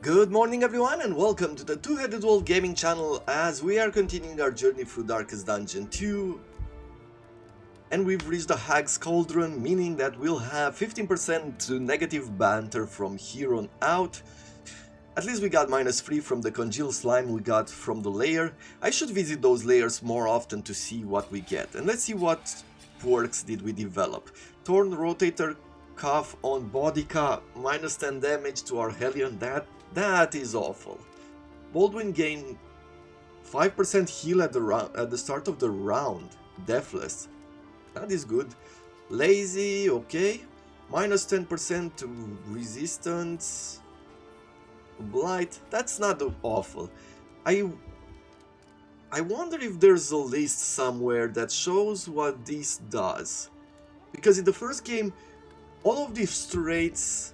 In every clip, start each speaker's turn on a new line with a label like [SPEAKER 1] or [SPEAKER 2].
[SPEAKER 1] Good morning everyone and welcome to the Two-Headed Wolf Gaming channel as we are continuing our journey through Darkest Dungeon 2 and we've reached the Hag's Cauldron, meaning that we'll have 15% negative banter from here on out. At least we got -3 from the congealed slime we got from the lair. I should visit those layers more often to see what we get. And let's see what quirks did we develop. Torn Rotator Cuff on Bodica, -10 damage to our Hellion. That is awful. Baldwin gained 5% heal at the start of the round. Deathless. That is good. Lazy, okay. -10% to resistance. Blight, that's not awful. I wonder if there's a list somewhere that shows what this does. Because in the first game, all of these traits,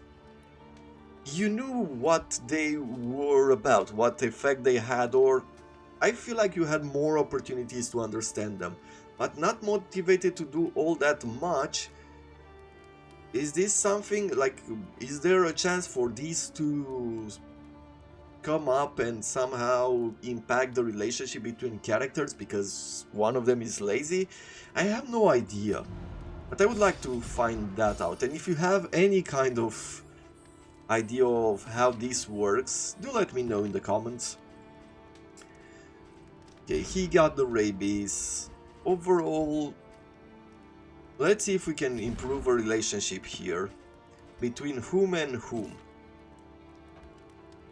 [SPEAKER 1] you knew what they were about, what effect they had, or I feel like you had more opportunities to understand them, but not motivated to do all that much. Is this something like, is there a chance for these to come up and somehow impact the relationship between characters because one of them is lazy? I have no idea, but I would like to find that out. And if you have any kind of idea of how this works, do let me know in the comments. Okay, he got the rabies. Overall, let's see if we can improve a relationship here between whom and whom,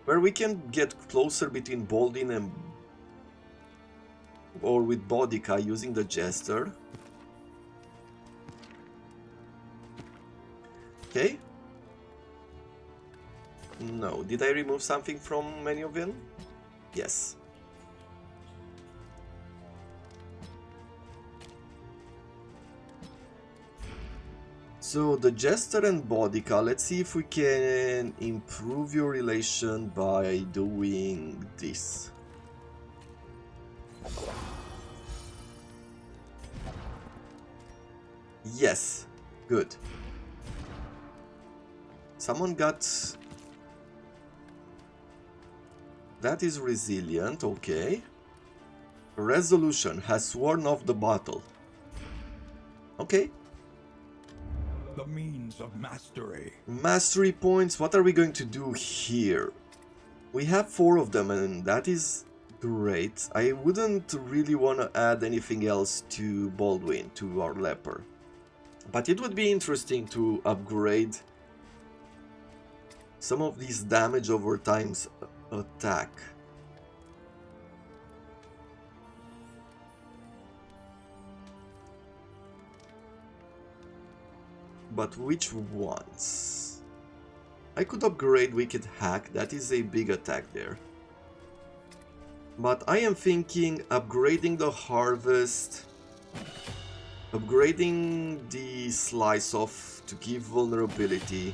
[SPEAKER 1] where we can get closer between Baldwin and or with Bodica using the Jester. Okay. No, did I remove something from any of them? Yes. So the Jester and Bodica, let's see if we can improve your relation by doing this. Yes, good. Someone got... That is resilient, okay. Resolution has sworn off the battle. Okay.
[SPEAKER 2] The means of mastery.
[SPEAKER 1] Mastery points, what are we going to do here? We have 4 of them and that is great. I wouldn't really want to add anything else to Baldwin, to our leper. But it would be interesting to upgrade some of these damage over time's attack. But which ones? I could upgrade Wicked Hack, that is a big attack there. But I am thinking upgrading the Harvest, upgrading the Slice Off to give vulnerability,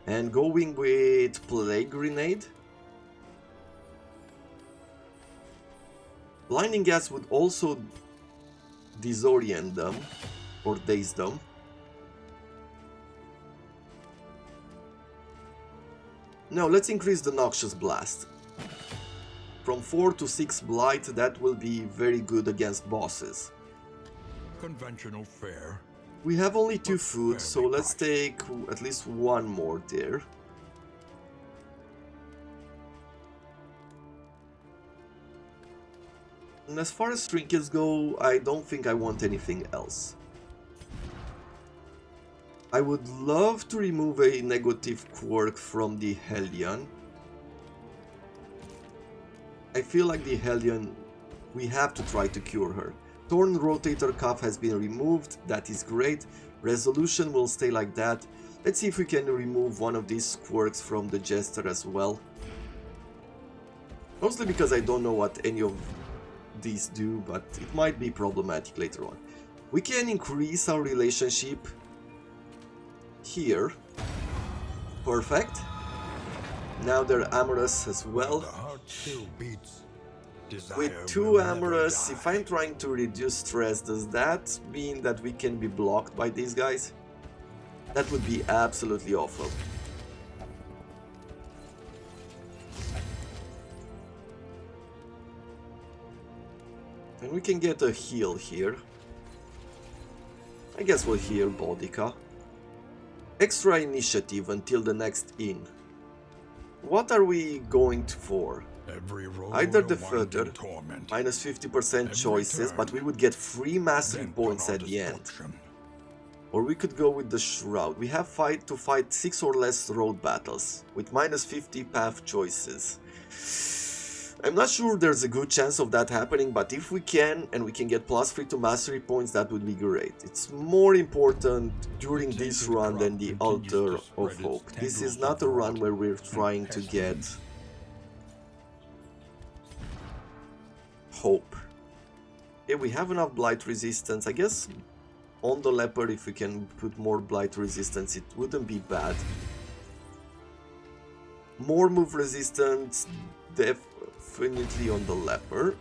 [SPEAKER 1] and going with Plague Grenade. Blinding Gas would also disorient them, or daze them. No, let's increase the Noxious Blast. From 4 to 6 Blight, that will be very good against bosses.
[SPEAKER 2] Conventional fare.
[SPEAKER 1] We have only 2 food, so let's take at least 1 more there. And as far as trinkets go, I don't think I want anything else. I would love to remove a negative quirk from the Hellion. I feel like the Hellion, we have to try to cure her. Torn Rotator Cuff has been removed, that is great. Resolution will stay like that. Let's see if we can remove one of these quirks from the Jester as well. Mostly because I don't know what any of these do, but it might be problematic later on. We can increase our relationship here. Perfect. Now they're amorous as well.
[SPEAKER 2] The heart still beats.
[SPEAKER 1] With 2 amorous, if I'm trying to reduce stress, does that mean that we can be blocked by these guys? That would be absolutely awful. And we can get a heal here. I guess we'll heal Boudica. Extra initiative until the next inn. What are we going for?
[SPEAKER 2] Every road
[SPEAKER 1] Either
[SPEAKER 2] a
[SPEAKER 1] the
[SPEAKER 2] winding
[SPEAKER 1] further,
[SPEAKER 2] torment,
[SPEAKER 1] minus 50%
[SPEAKER 2] Every
[SPEAKER 1] choices,
[SPEAKER 2] turn,
[SPEAKER 1] but we would get free mastery
[SPEAKER 2] then
[SPEAKER 1] points
[SPEAKER 2] tunnel
[SPEAKER 1] at the end.
[SPEAKER 2] destruction.
[SPEAKER 1] Or we could go with the Shroud. We have to fight 6 or less road battles, with minus 50 path choices. I'm not sure there's a good chance of that happening, but if we can, and we can get plus 3 to mastery points, that would be great. It's more important during
[SPEAKER 2] The
[SPEAKER 1] this
[SPEAKER 2] tainted
[SPEAKER 1] run
[SPEAKER 2] crop
[SPEAKER 1] than the
[SPEAKER 2] continues
[SPEAKER 1] Altar
[SPEAKER 2] to spread
[SPEAKER 1] of
[SPEAKER 2] its
[SPEAKER 1] Hope. This is
[SPEAKER 2] tendrils
[SPEAKER 1] not a
[SPEAKER 2] of
[SPEAKER 1] run
[SPEAKER 2] rot
[SPEAKER 1] where we're
[SPEAKER 2] and
[SPEAKER 1] trying to get
[SPEAKER 2] pestilence.
[SPEAKER 1] hope. Yeah, we have enough blight resistance. I guess on the leopard, if we can put more blight resistance, it wouldn't be bad. More move resistance, definitely on the leopard.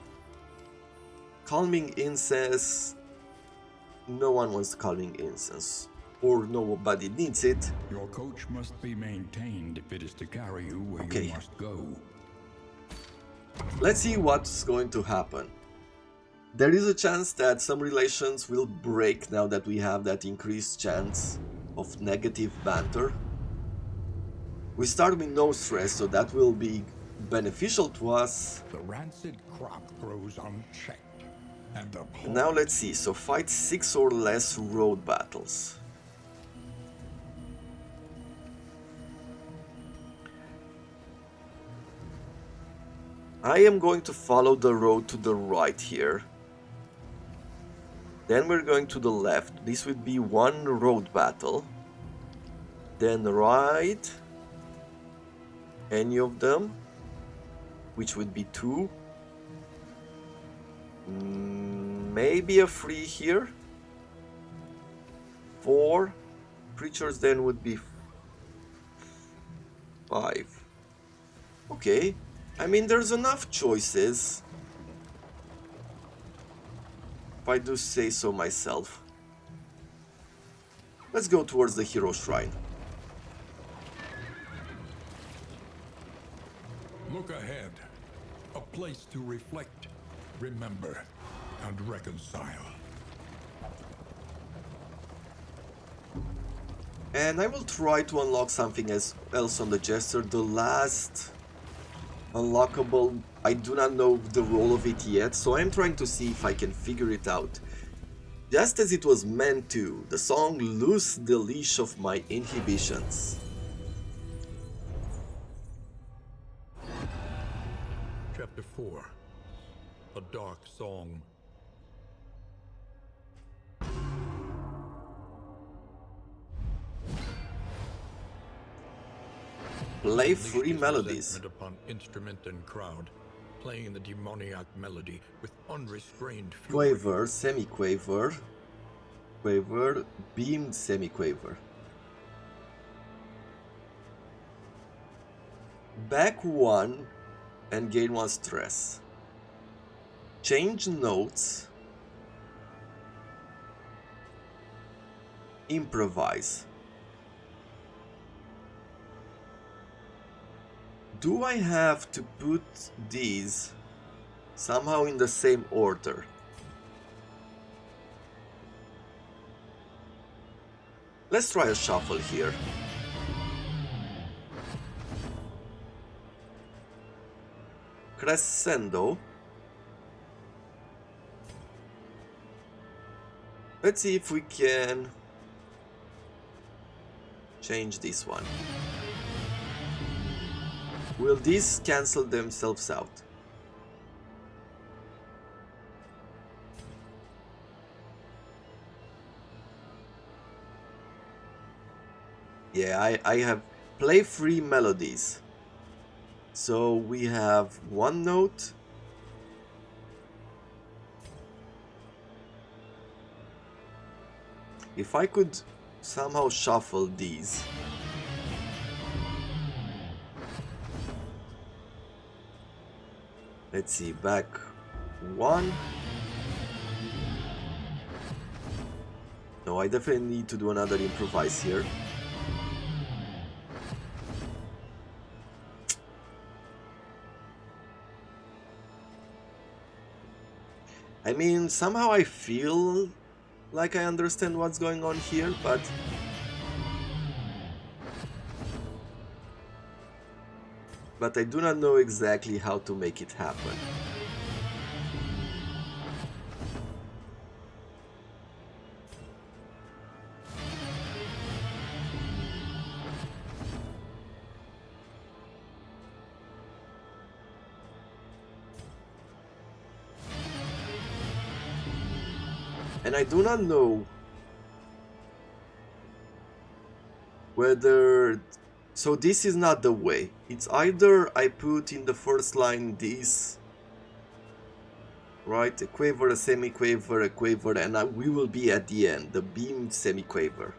[SPEAKER 1] Calming incense. No one wants calming incense, or nobody needs it.
[SPEAKER 2] Your coach must be maintained if it is to carry you where
[SPEAKER 1] Okay.
[SPEAKER 2] you must go.
[SPEAKER 1] Let's see what's going to happen. There is a chance that some relations will break now that we have that increased chance of negative banter. We start with no stress, so that will be beneficial to us.
[SPEAKER 2] The rancid crop grows unchecked, and the
[SPEAKER 1] Now let's see, so fight 6 or less road battles. I am going to follow the road to the right here. Then we're going to the left. This would be one road battle. Then right. Any of them. Which would be 2. Maybe a 3 here. 4. Creatures then would be 5. Okay. I mean, there's enough choices. If I do say so myself. Let's go towards the Hero Shrine.
[SPEAKER 2] Look ahead. A place to reflect, remember, and reconcile.
[SPEAKER 1] And I will try to unlock something else on the Jester. The last unlockable, I do not know the role of it yet, so I'm trying to see if I can figure it out. Just as it was meant to, the song Loose the Leash of My Inhibitions.
[SPEAKER 2] Chapter 4. A Dark Song.
[SPEAKER 1] Play
[SPEAKER 2] Unleashed
[SPEAKER 1] free
[SPEAKER 2] his
[SPEAKER 1] melodies.
[SPEAKER 2] resentment upon instrument and crowd, playing the demoniac melody with unrestrained fury.
[SPEAKER 1] Quaver, semi-quaver, quaver, beamed semi-quaver. Back 1 and gain 1 stress. Change notes. Improvise. Do I have to put these somehow in the same order? Let's try a shuffle here. Crescendo. Let's see if we can change this one. Will these cancel themselves out? Yeah, I have play free melodies. So we have one note. If I could somehow shuffle these. Let's see, back 1. No, I definitely need to do another improvise here. I mean, somehow I feel like I understand what's going on here, but I do not know exactly how to make it happen. And I do not know whether... So this is not the way. It's either I put in the first line this, right? A quaver, a semi-quaver, a quaver, and we will be at the end, the beam semi-quaver.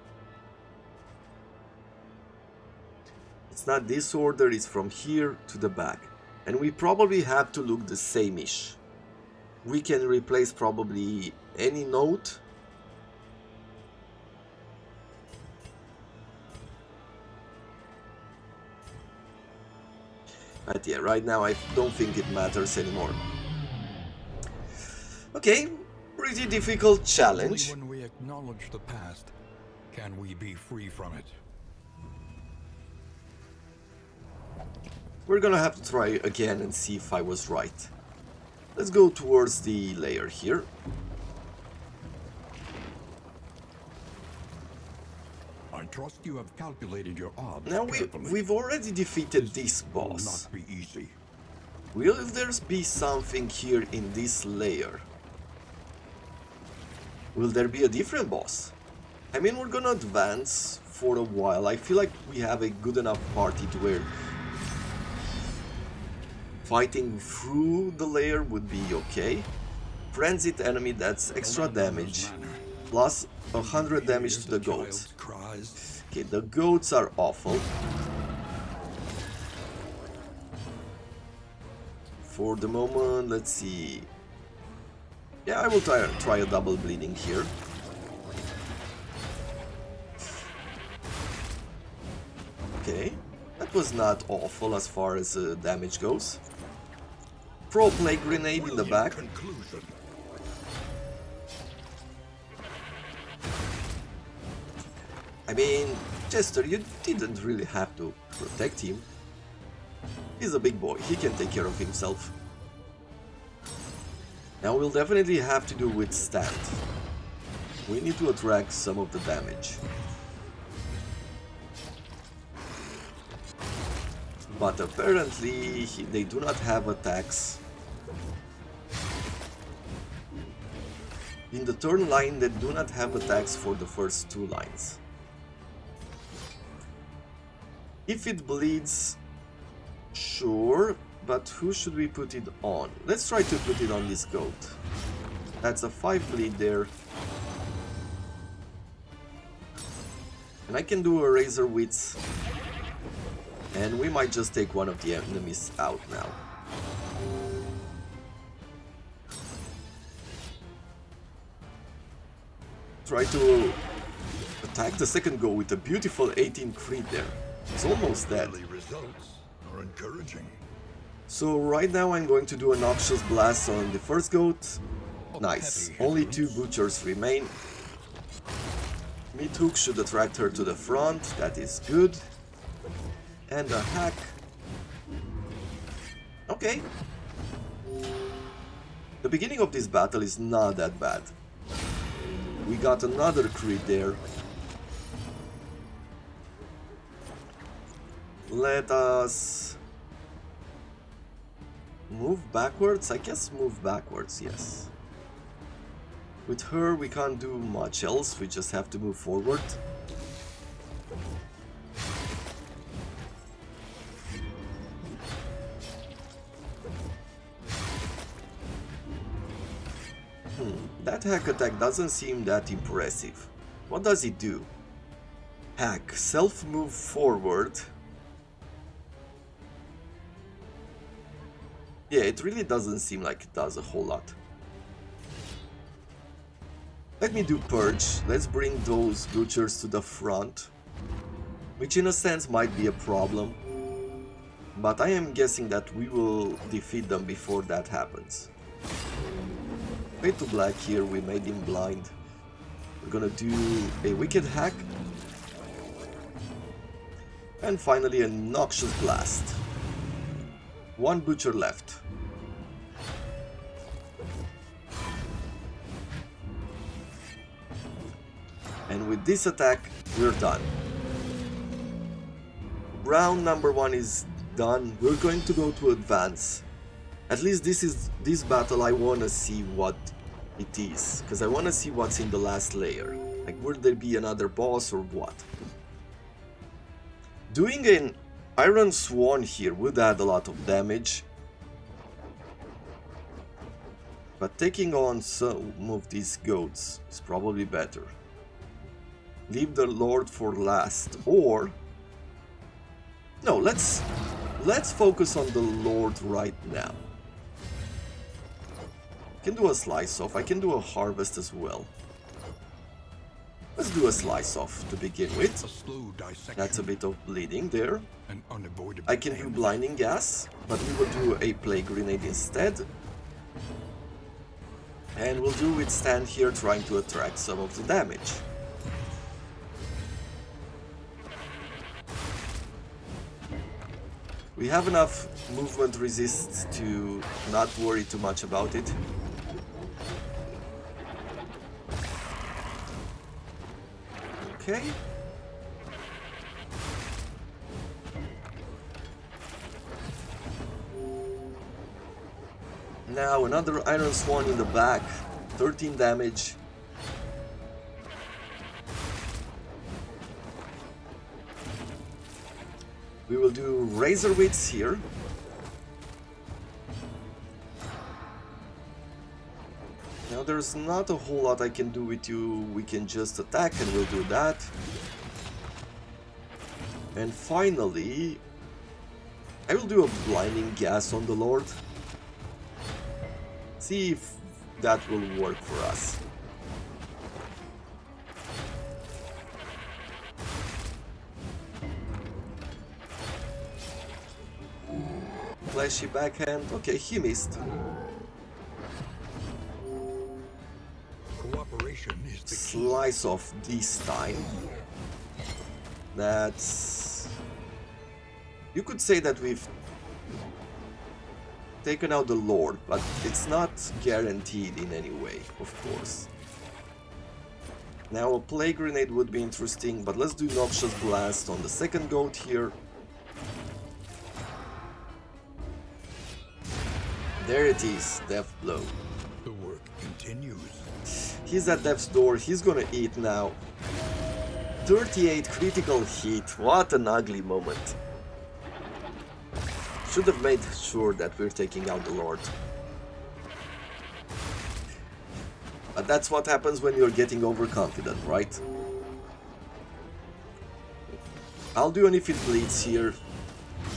[SPEAKER 1] It's not this order, it's from here to the back. And we probably have to look the same-ish. We can replace probably any note. But yeah, right now I don't think it matters anymore. Okay, pretty difficult challenge.
[SPEAKER 2] Only when we acknowledge the past can we be free from it.
[SPEAKER 1] We're gonna have to try again and see if I was right. Let's go towards the layer here.
[SPEAKER 2] I trust you have calculated your odds.
[SPEAKER 1] Now
[SPEAKER 2] carefully.
[SPEAKER 1] we've already defeated this
[SPEAKER 2] Will
[SPEAKER 1] boss.
[SPEAKER 2] not be easy.
[SPEAKER 1] Will there be something here in this layer? Will there be a different boss? I mean, we're gonna advance for a while. I feel like we have a good enough party to where fighting through the layer would be okay. Frenzied enemy, that's extra damage. Plus 100 damage to the goats. Okay, the goats are awful. For the moment, let's see. Yeah, I will try a double bleeding here. Okay, that was not awful as far as damage goes. Pro play grenade in the back. I mean, Chester, you didn't really have to protect him. He's a big boy, he can take care of himself. Now we'll definitely have to do withstand. We need to attract some of the damage. But apparently they do not have attacks. In the turn line they do not have attacks for the first two lines. If it bleeds, sure, but who should we put it on? Let's try to put it on this goat. That's a 5 bleed there. And I can do a razor wits. And we might just take one of the enemies out now. Try to attack the second goat with a beautiful 18 crit there. It's almost dead.
[SPEAKER 2] Early results are encouraging.
[SPEAKER 1] So right now I'm going to do a Noxious Blast on the first goat. Nice. Only 2 butchers remain. Meat Hook should attract her to the front. That is good. And a hack. Okay. The beginning of this battle is not that bad. We got another crit there. Let us move backwards. I guess move backwards, yes. With her we can't do much else, we just have to move forward. That hack attack doesn't seem that impressive. What does it do? Hack, self-move forward. Yeah, it really doesn't seem like it does a whole lot. Let me do Purge. Let's bring those butchers to the front. Which in a sense might be a problem. But I am guessing that we will defeat them before that happens. Fade to black here, we made him blind. We're gonna do a Wicked Hack. And finally a Noxious Blast. One Butcher left. And with this attack, we're done. Round number 1 is done. We're going to go to advance. At least this battle I wanna see what it is, because I wanna see what's in the last layer. Like, would there be another boss or what? Doing an Iron Swan here would add a lot of damage. But taking on some of these goats is probably better. Leave the Lord for last, or... No, let's focus on the Lord right now. I can do a Slice Off, I can do a Harvest as well. Let's do a Slice Off to begin with. That's a bit of bleeding there. I can do Blinding Gas, but we will do a Plague Grenade instead. And we'll do Withstand here, trying to attract some of the damage. We have enough movement resist to not worry too much about it. Okay. Now another Iron Swan in the back, 13 damage. We will do Razor Wits here. Now there's not a whole lot I can do with you. We can just attack and we'll do that. And finally, I will do a Blinding Gas on the Lord. See if that will work for us. Flashy backhand. Okay, he missed.
[SPEAKER 2] Cooperation is the key.
[SPEAKER 1] Slice Off this time. That's... You could say that we've taken out the Lord, but it's not guaranteed in any way, of course. Now a Plague Grenade would be interesting, but let's do Noxious Blast on the second goat here. There it is, Death Blow.
[SPEAKER 2] The work continues.
[SPEAKER 1] He's at Death's door, he's gonna eat now. 38 critical hit, what an ugly moment. Should have made sure that we're taking out the Lord. But that's what happens when you're getting overconfident, right? I'll do an If It Bleeds here.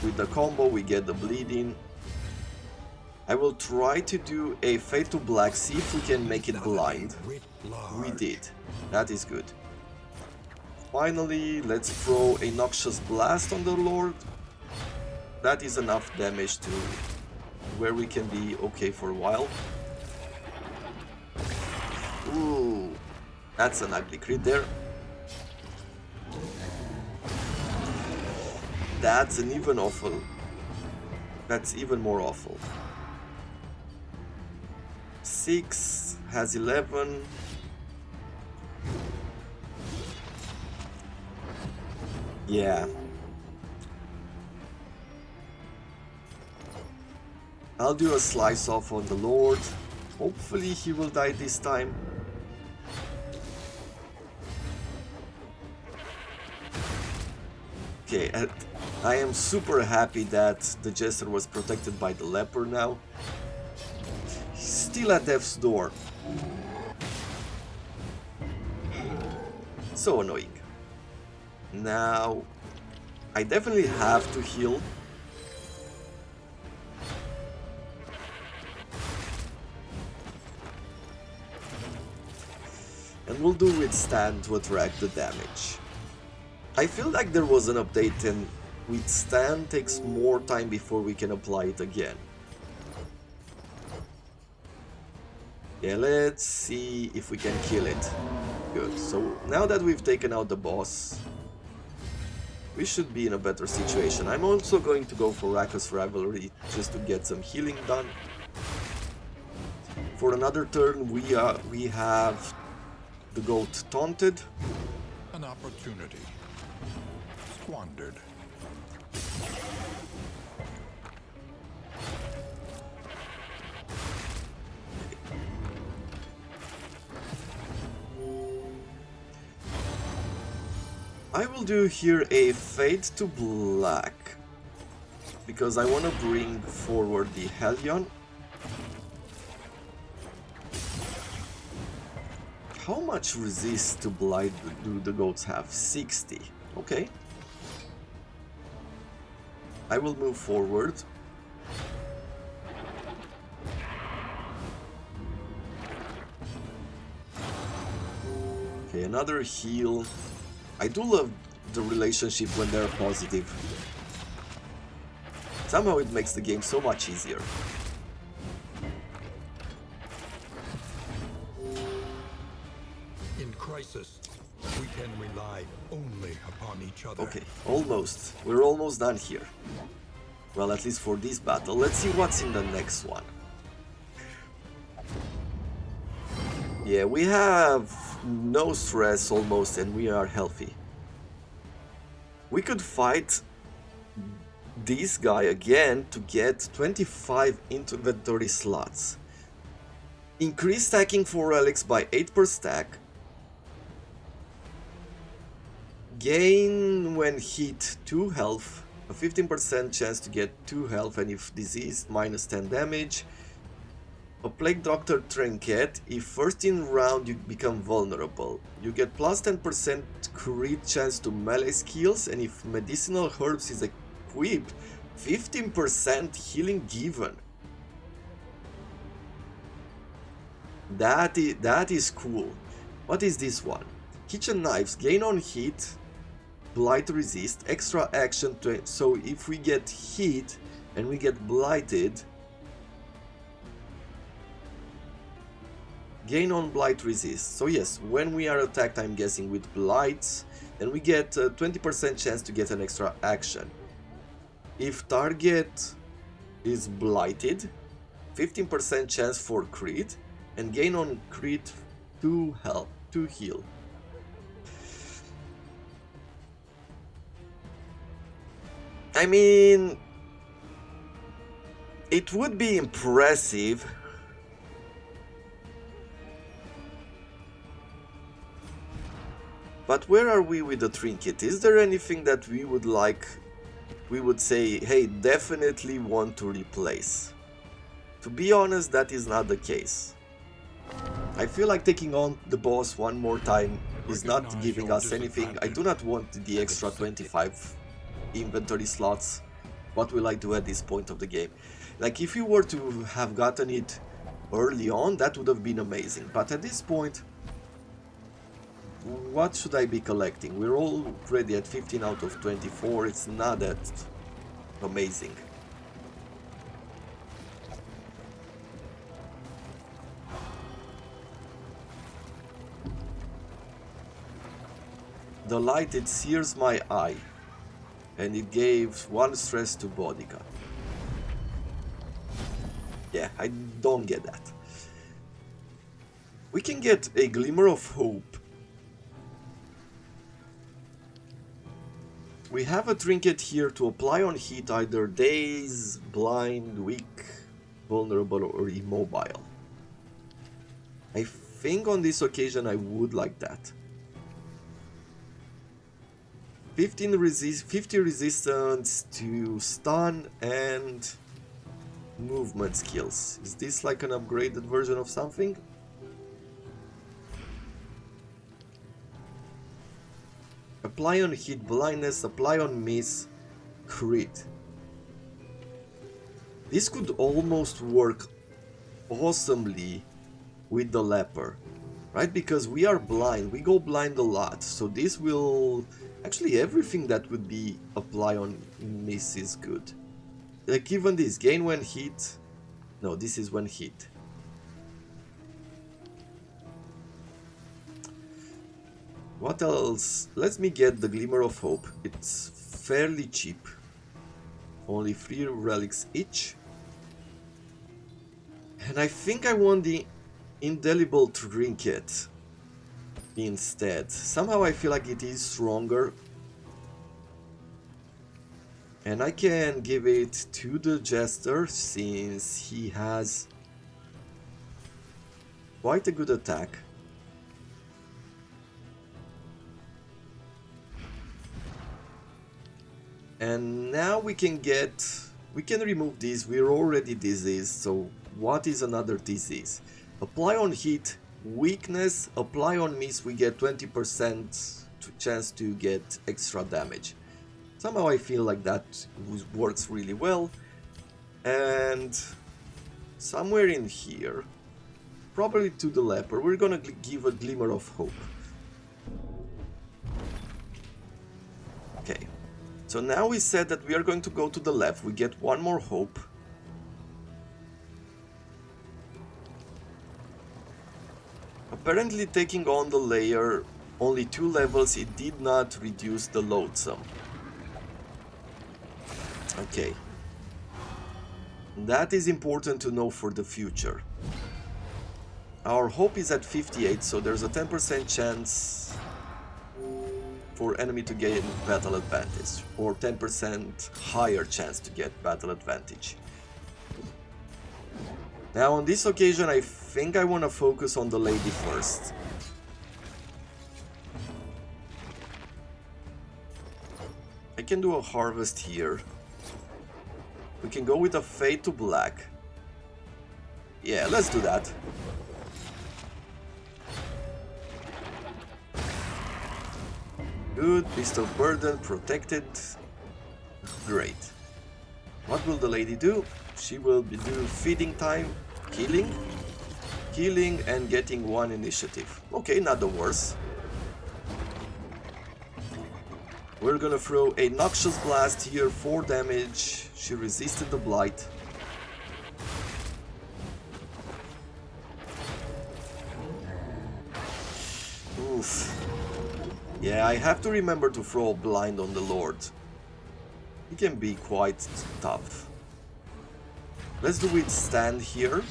[SPEAKER 1] With the combo we get the bleeding. I will try to do a Fade to Black, see if we can make it blind. We did. That is good. Finally, let's throw a Noxious Blast on the Lord. That is enough damage to where we can be okay for a while. Ooh, that's an ugly crit there. That's an even awful. That's even more awful. 6 has 11. Yeah. I'll do a Slice Off on the Lord. Hopefully he will die this time. Okay, I am super happy that the Jester was protected by the Leper now. He's still at Death's door. So annoying. Now, I definitely have to heal. And we'll do Withstand to attract the damage. I feel like there was an update and Withstand takes more time before we can apply it again. Yeah, let's see if we can kill it. Good. So now that we've taken out the boss, we should be in a better situation. I'm also going to go for Rakka's Rivalry just to get some healing done. For another turn, we have the goat taunted.
[SPEAKER 2] An opportunity squandered.
[SPEAKER 1] I will do here a Fade to Black because I want to bring forward the Hellion. How much resist to Blight do the goats have? 60. Okay. I will move forward. Okay, another heal. I do love the relationship when they're positive. Somehow it makes the game so much easier.
[SPEAKER 2] In crisis, we can rely only upon each other.
[SPEAKER 1] Okay, almost. We're almost done here. Well, at least for this battle. Let's see what's in the next one. Yeah, we have no stress almost and we are healthy. We could fight this guy again to get 25 inventory slots. Increase stacking for relics by 8 per stack. Gain when hit 2 health. A 15% chance to get 2 health and if diseased minus 10 damage. A Plague Doctor Trinket, if first in round you become vulnerable. You get plus 10% crit chance to melee skills and if medicinal herbs is equipped, 15% healing given. That is cool. What is this one? Kitchen knives, gain on hit, blight resist, extra action to, so if we get hit and we get blighted, gain on blight resist. So yes, when we are attacked, I'm guessing with blights, then we get a 20% chance to get an extra action. If target is blighted, 15% chance for crit, and gain on crit 2 health, 2 heal. I mean, it would be impressive. But where are we with the trinket? Is there anything that we would like, we would say, hey, definitely want to replace? To be honest, that is not the case. I feel like taking on the boss one more time is not giving us anything. I do not want the extra 25 inventory slots. What will I do at this point of the game? Like, if you were to have gotten it early on, that would have been amazing. But at this point, what should I be collecting? We're already at 15 out of 24, it's not that amazing. The light, it sears my eye, and it gave 1 stress to Bodica. Yeah, I don't get that. We can get a glimmer of hope. We have a trinket here to apply on hit, either daze, blind, weak, vulnerable or immobile. I think on this occasion I would like that. 50 resistance to stun and movement skills. Is this like an upgraded version of something? Apply on hit, blindness, apply on miss, crit. This could almost work awesomely with the leper, right? Because we are blind, we go blind a lot, so this will... Actually, everything that would be apply on miss is good. Like even this, gain when hit... No, this is when hit. What else? Let me get the Glimmer of Hope. It's fairly cheap. Only 3 relics each. And I think I want the Indelible Trinket instead. Somehow I feel like it is stronger. And I can give it to the Jester since he has quite a good attack. And now we can remove these. We're already diseased, so what is another disease? Apply on hit, weakness, apply on miss, we get 20% chance to get extra damage. Somehow I feel like that works really well. And somewhere in here, probably to the leper, we're gonna give a Glimmer of Hope. Okay. So now we said that we are going to go to the left, we get one more hope. Apparently taking on the layer only 2 levels, it did not reduce the loadsome. Okay. That is important to know for the future. Our hope is at 58, so there's a 10% chance for enemy to gain battle advantage, or 10% higher chance to get battle advantage. Now on this occasion I think I want to focus on the lady first. I can do a harvest here. We can go with a Fade to Black. Yeah, let's do that. Good, Beast of Burden, protected. Great. What will the lady do? She will do feeding time, killing and getting 1 initiative. Okay, not the worst. We're gonna throw a Noxious Blast here, 4 damage. She resisted the blight. Oof. Yeah, I have to remember to throw blind on the Lord. He can be quite tough. Let's do it stand here.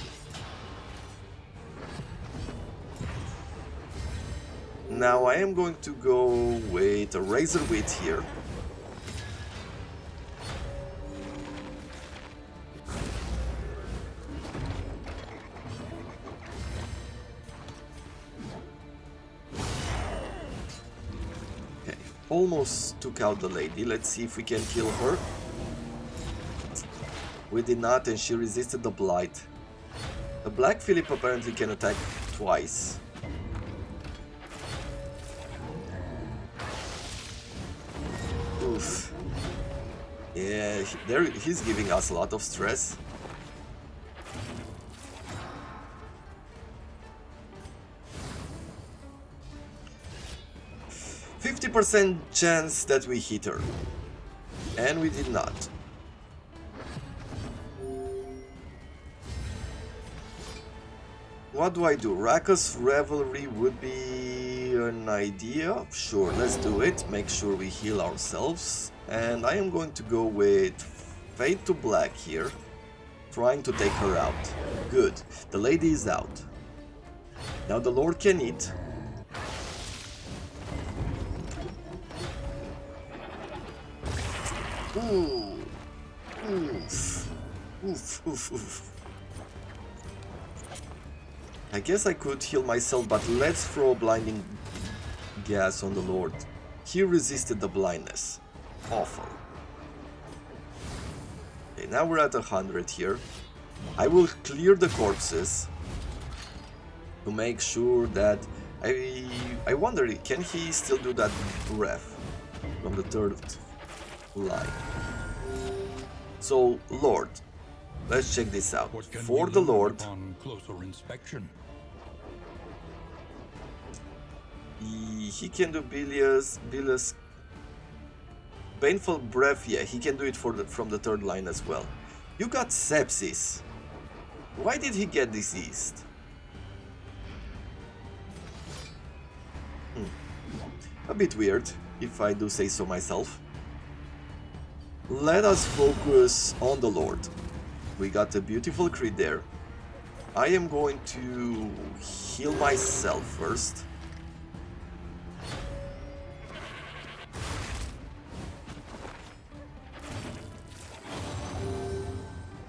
[SPEAKER 1] Now I am going to go with a Razor Wit here. Okay, almost took out the lady. Let's see if we can kill her. We did not, and she resisted the blight. The Black Phillip apparently can attack twice. Oof. Yeah, he's giving us a lot of stress. %50 chance that we hit her. And we did not. What do I do? Raka's Revelry would be an idea. Sure, let's do it. Make sure we heal ourselves. And I am going to go with Fade to Black here. Trying to take her out. Good. The lady is out. Now the Lord can eat. Ooh. Oof. Oof, oof, oof. I guess I could heal myself, but let's throw blinding gas on the Lord. He resisted the blindness. Awful. Okay, now we're at 100 here. I will clear the corpses to make sure that I wonder, can he still do that breath from the 3rd line? So, Lord, let's check this out. For the Lord,
[SPEAKER 2] on closer inspection?
[SPEAKER 1] he can do bilious, Baneful Breath. Yeah, he can do it from the 3rd line as well. You got sepsis. Why did he get diseased? A bit weird, if I do say so myself. Let us focus on the Lord. We got a beautiful crit there. I am going to heal myself first.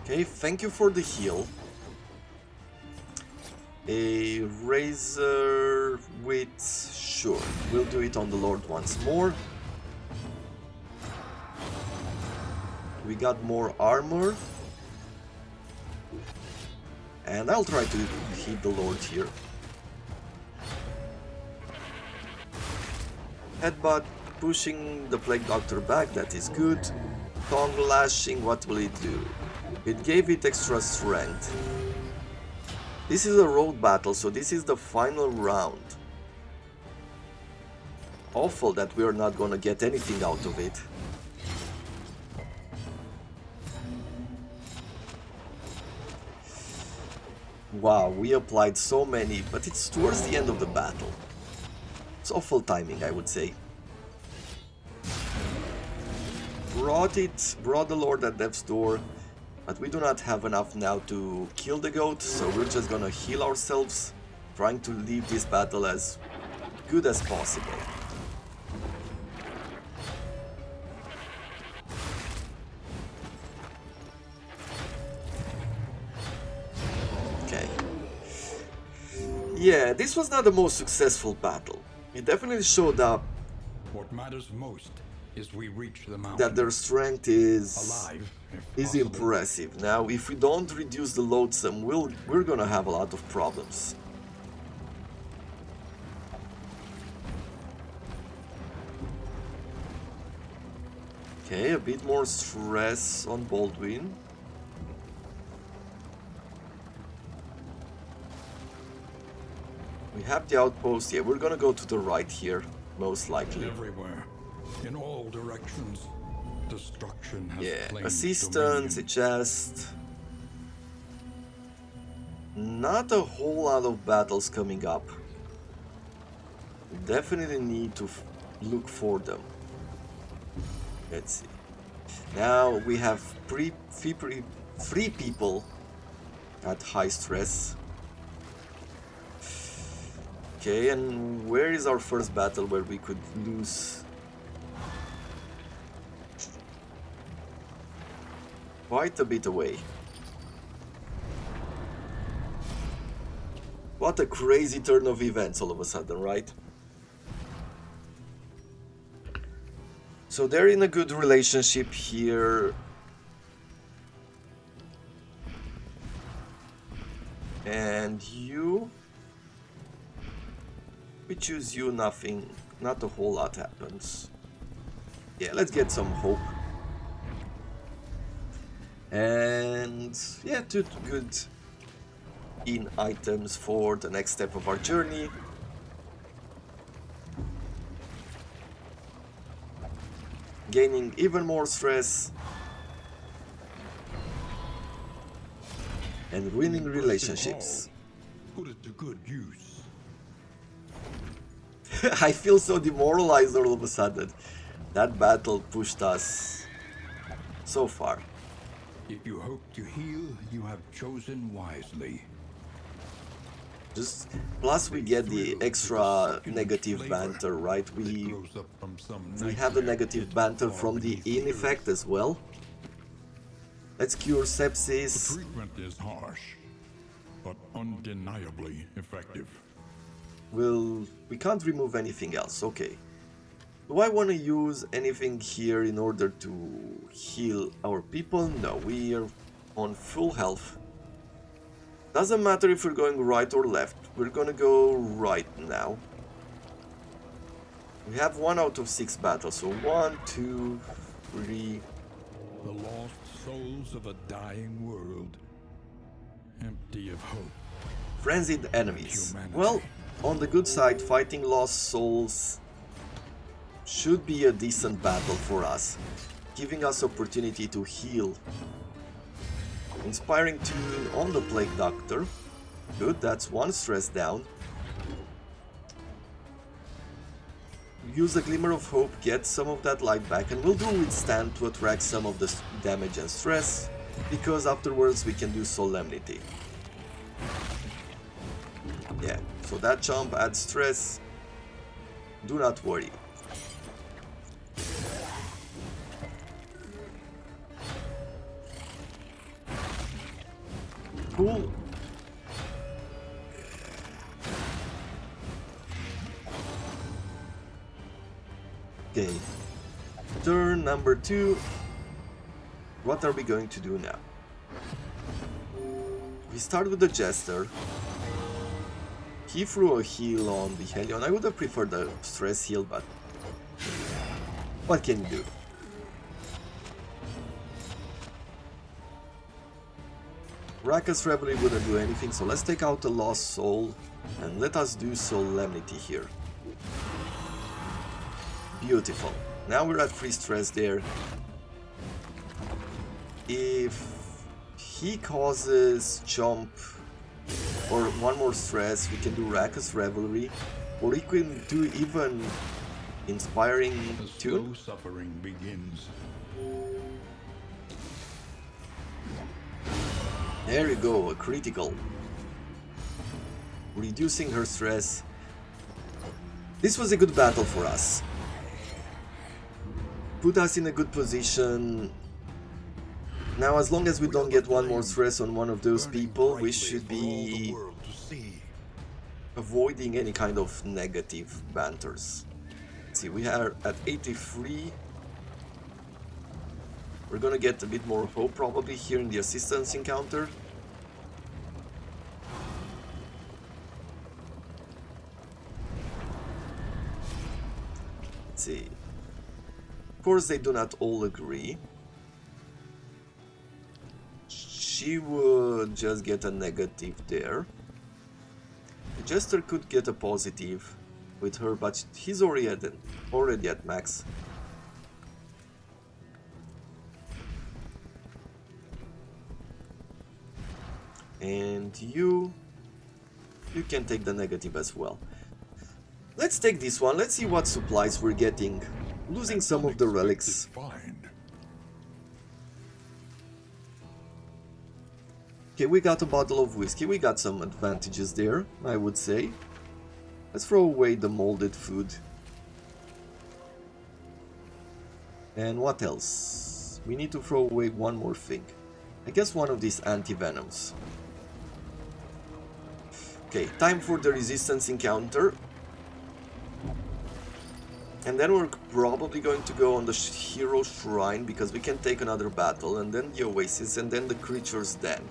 [SPEAKER 1] Okay, thank you for the heal. A razor with... sure, we'll do it on the Lord once more. We got more armor. And I'll try to hit the Lord here. Headbutt, pushing the Plague Doctor back, that is good. Tongue lashing, what will it do? It gave it extra strength. This is a road battle, so this is the final round. Awful that we're not gonna get anything out of it. Wow, we applied so many, but it's towards the end of the battle. It's awful timing, I would say. Brought the Lord at death's door, but we do not have enough now to kill the goat, so we're just gonna heal ourselves, trying to leave this battle as good as possible. Yeah, this was not the most successful battle. It definitely showed up
[SPEAKER 2] What matters most is we reach the mountain.
[SPEAKER 1] that their strength is
[SPEAKER 2] alive, if possible.
[SPEAKER 1] impressive. Now, if we don't reduce the loadsome, we're gonna have a lot of problems. Okay, a bit more stress on Baldwin. We have the outpost. Yeah, we're gonna go to the right here, most likely.
[SPEAKER 2] Everywhere, in all directions, destruction has
[SPEAKER 1] Yeah,
[SPEAKER 2] claimed
[SPEAKER 1] assistance,
[SPEAKER 2] dominion.
[SPEAKER 1] it just... not a whole lot of battles coming up. We definitely need to look for them. Let's see. Now we have three people at high stress. Okay, and where is our first battle where we could lose? Quite a bit away. What a crazy turn of events all of a sudden, right? So they're in a good relationship here. And you... we choose you, nothing, not a whole lot happens. Yeah, let's get some hope. And yeah, two good in items for the next step of our journey. Gaining even more stress. And winning relationships.
[SPEAKER 2] Put it to good use.
[SPEAKER 1] I feel so demoralized all of a sudden. That battle pushed us so far.
[SPEAKER 2] If you hope to heal, you have chosen wisely.
[SPEAKER 1] Just plus we get the extra negative banter, right? We have the negative banter from the in effect as well. Let's cure
[SPEAKER 2] The
[SPEAKER 1] sepsis.
[SPEAKER 2] treatment is harsh, but undeniably effective.
[SPEAKER 1] We can't remove anything else. Okay. Do I want to use anything here in order to heal our people? No, we are on full health. Doesn't matter if we're going right or left. We're gonna go right now. We have 1 out of 6 battles, so 1, 2, 3.
[SPEAKER 2] The lost souls of a dying world, empty of hope.
[SPEAKER 1] Frenzied enemies.
[SPEAKER 2] Humanity.
[SPEAKER 1] Well, on the good side, fighting lost souls should be a decent battle for us, giving us opportunity to heal. Inspiring tune on the Plague Doctor. Good, that's 1 stress down. use a Glimmer of Hope, get some of that light back, and we'll do Withstand to attract some of the damage and stress, because afterwards we can do Solemnity. Yeah, so that jump adds stress, do not worry. Cool. Okay, turn number 2. What are we going to do now? We start with the Jester. He threw a heal on the Hellion. I would have preferred the stress heal, but what can you do? Rakas Revelry wouldn't do anything, so let's take out the Lost Soul and let us do Solemnity here. Beautiful. Now we're at 3 stress there. If he causes jump or 1 more stress, we can do Rakas Revelry, or we can do even Inspiring Tune.
[SPEAKER 2] The slow suffering begins.
[SPEAKER 1] There you go, a critical. Reducing her stress. This was a good battle for us. Put us in a good position. Now, as long as we don't get 1 more stress on one of those people, we should be avoiding any kind of negative banters. Let's see, we are at 83. We're gonna get a bit more hope probably here in the assistance encounter. Let's see. Of course, they do not all agree. She would just get a negative there. The Jester could get a positive with her, but he's already at max. And you can take the negative as well. Let's take this one. Let's see what supplies we're getting. Losing some of the relics. Okay, we got a bottle of whiskey. We got some advantages there, I would say. Let's throw away the molded food. And what else? We need to throw away one more thing. I guess one of these anti-venoms. Okay, time for the resistance encounter. And then we're probably going to go on the Hero Shrine, because we can take another battle, and then the Oasis, and then the Creature's Den.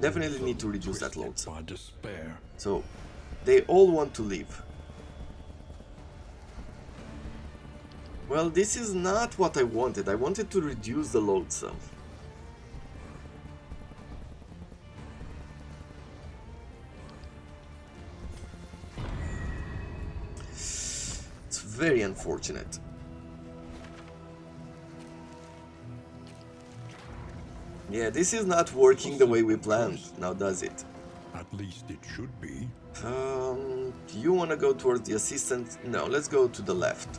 [SPEAKER 1] Definitely need to reduce that load. So, they all want to leave. Well, this is not what I wanted. I wanted to reduce the loadsome. It's very unfortunate. Yeah, this is not working the way we planned, now does it?
[SPEAKER 2] At least it should be.
[SPEAKER 1] You want to go towards the assistant? No, let's go to the left.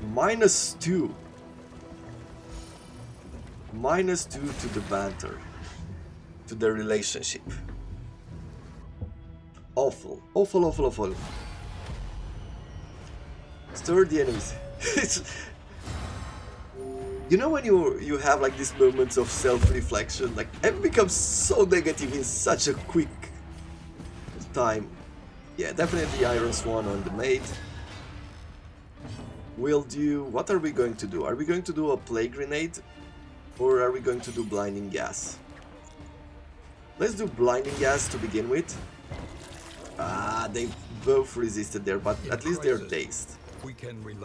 [SPEAKER 1] -2. -2 to the banter. To the relationship. Awful. Awful, awful, awful. Stir the enemies. You know when you have like these moments of self-reflection, like I've become so negative in such a quick time. Yeah, definitely Iron Swan on the maid. We'll do... what are we going to do? Are we going to do a Plague Grenade? Or are we going to do Blinding Gas? Let's do Blinding Gas to begin with. Ah, they both resisted there, but at least they're dazed.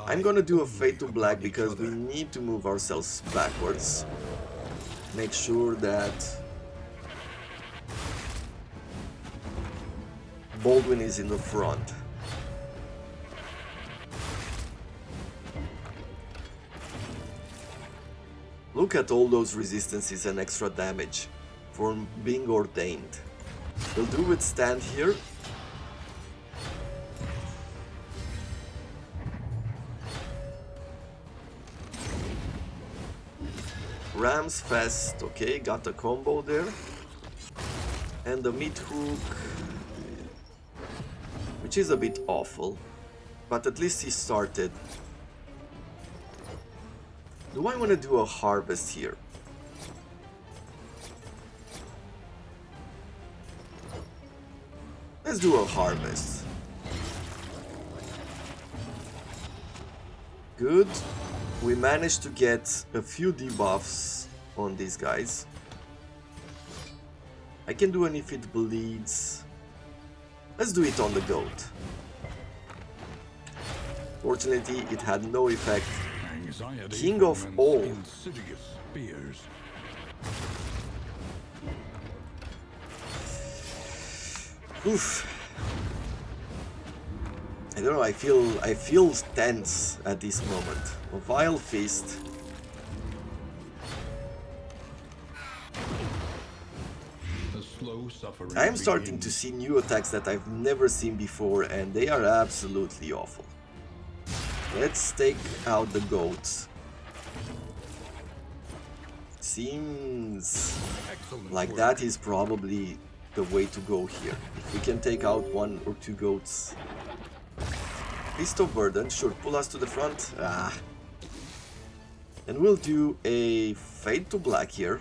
[SPEAKER 1] I'm gonna do a Fade to Black because we need to move ourselves backwards. Make sure that Baldwin is in the front. Look at all those resistances and extra damage for being ordained. Will do withstand here. Ram's Fest, okay, got a combo there. And the mid hook, which is a bit awful, but at least he started. Do I want to do a harvest here? Let's do a harvest. Good. We managed to get a few debuffs on these guys. I can do an if it bleeds. Let's do it on the goat. Fortunately, it had no effect. King of all. Oof. I don't know, I feel tense at this moment. A Vile Fist. I am starting to see new attacks that I've never seen before, and they are absolutely awful. Let's take out the goats. Seems like that is probably the way to go here. If we can take out 1 or 2 goats. Beast of Burden, sure, pull us to the front. And we'll do a Fade to Black here.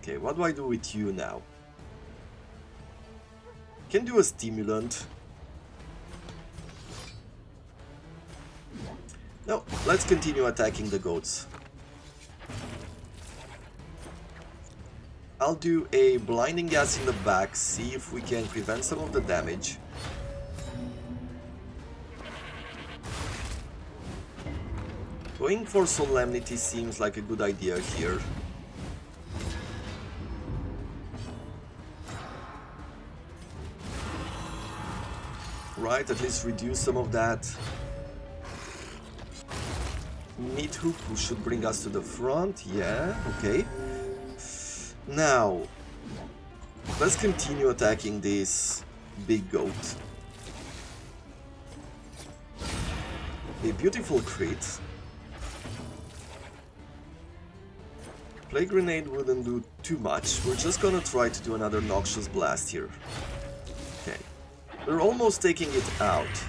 [SPEAKER 1] Okay, what do I do with you now? Can do a Stimulant. No, let's continue attacking the goats. I'll do a Blinding Gas in the back, see if we can prevent some of the damage. Going for Solemnity seems like a good idea here. Right, at least reduce some of that. Mid hook should bring us to the front, yeah, okay. Now, let's continue attacking this big goat. A beautiful crit. Plague Grenade wouldn't do too much, we're just gonna try to do another Noxious Blast here. Okay, we're almost taking it out.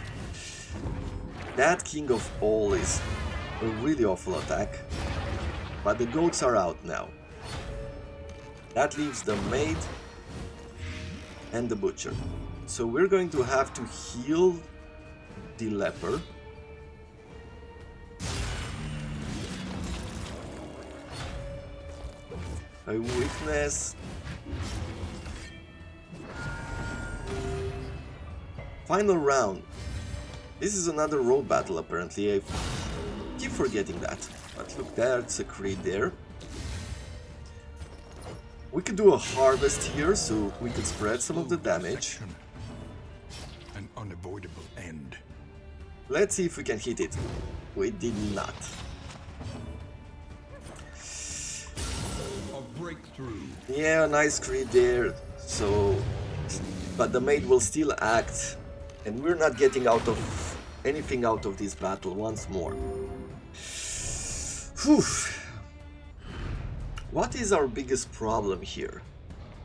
[SPEAKER 1] That King of All is a really awful attack, but the goats are out now. That leaves the Maid and the Butcher. So we're going to have to heal the Leper. A Weakness. Final round. This is another road battle apparently. I keep forgetting that. But look, there's a crit there. We could do a harvest here, so we could spread some of the damage.
[SPEAKER 2] An unavoidable end.
[SPEAKER 1] Let's see if we can hit it. We did not.
[SPEAKER 2] A breakthrough.
[SPEAKER 1] Yeah, nice crit there. So, but the maid will still act, and we're not getting out of anything out of this battle once more. Whew. What is our biggest problem here?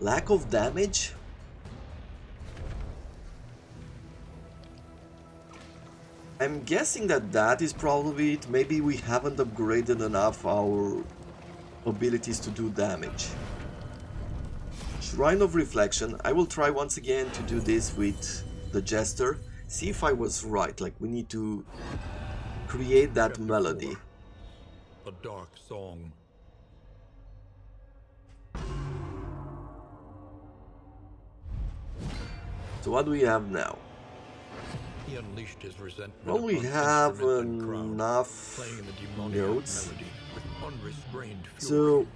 [SPEAKER 1] Lack of damage? I'm guessing that is probably it. Maybe we haven't upgraded enough our abilities to do damage. Shrine of Reflection. I will try once again to do this with the Jester. See if I was right. Like, we need to create that melody.
[SPEAKER 2] A dark song.
[SPEAKER 1] So what do we have now?
[SPEAKER 2] He unleashed his resentment.
[SPEAKER 1] Well, we
[SPEAKER 2] upon
[SPEAKER 1] have
[SPEAKER 2] instrument and crowd,
[SPEAKER 1] enough
[SPEAKER 2] playing the demoniac
[SPEAKER 1] notes.
[SPEAKER 2] melody with unrestrained fury.
[SPEAKER 1] So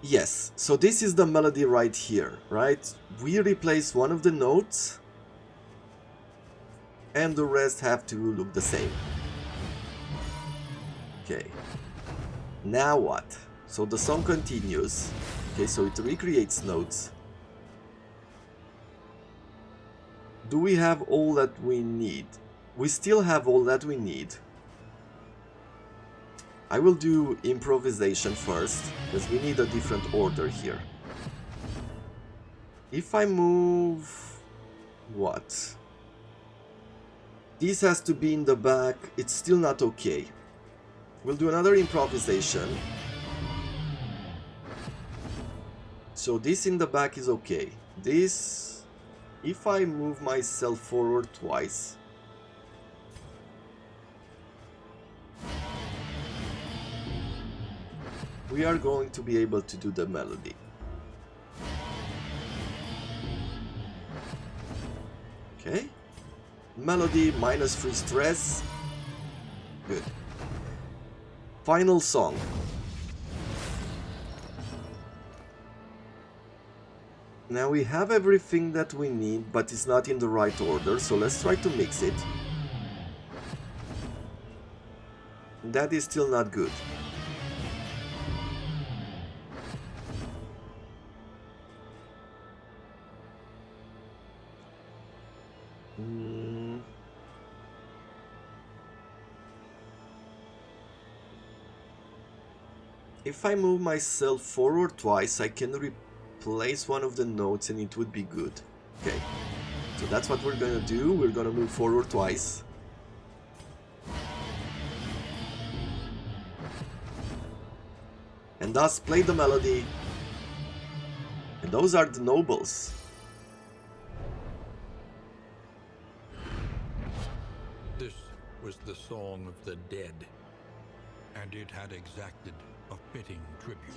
[SPEAKER 1] Yes, so this is the melody right here, right? We replace one of the notes and the rest have to look the same. Okay, now what? So the song continues. Okay, so it recreates notes. Do we have all that we need? We still have all that we need. I will do improvisation first, because we need a different order here. If I move... what? This has to be in the back, it's still not okay. We'll do another improvisation. So this in the back is okay. This... if I move myself forward twice... we are going to be able to do the melody. Okay. Melody minus free stress. Good. Final song. Now we have everything that we need, but it's not in the right order, so let's try to mix it. That is still not good. If I move myself forward twice, I can replace one of the notes and it would be good. Okay, so that's what we're gonna do. We're gonna move forward twice. And thus play the melody. And those are the nobles.
[SPEAKER 2] This was the song of the dead, and it had exacted a fitting tribute.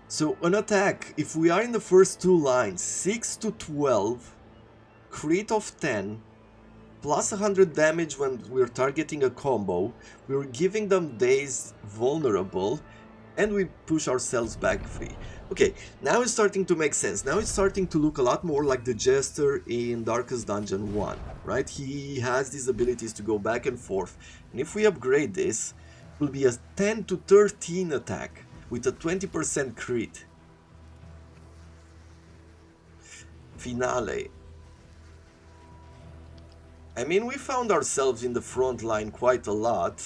[SPEAKER 1] So an attack, if we are in the first two lines, 6 to 12, crit of 10, plus 100 damage when we're targeting a combo, we're giving them dazed, vulnerable, and we push ourselves back free. Okay, now it's starting to make sense. Now it's starting to look a lot more like the Jester in Darkest Dungeon 1, right? He has these abilities to go back and forth. And if we upgrade this, it will be a 10 to 13 attack with a 20% crit. Finale. I mean, we found ourselves in the front line quite a lot.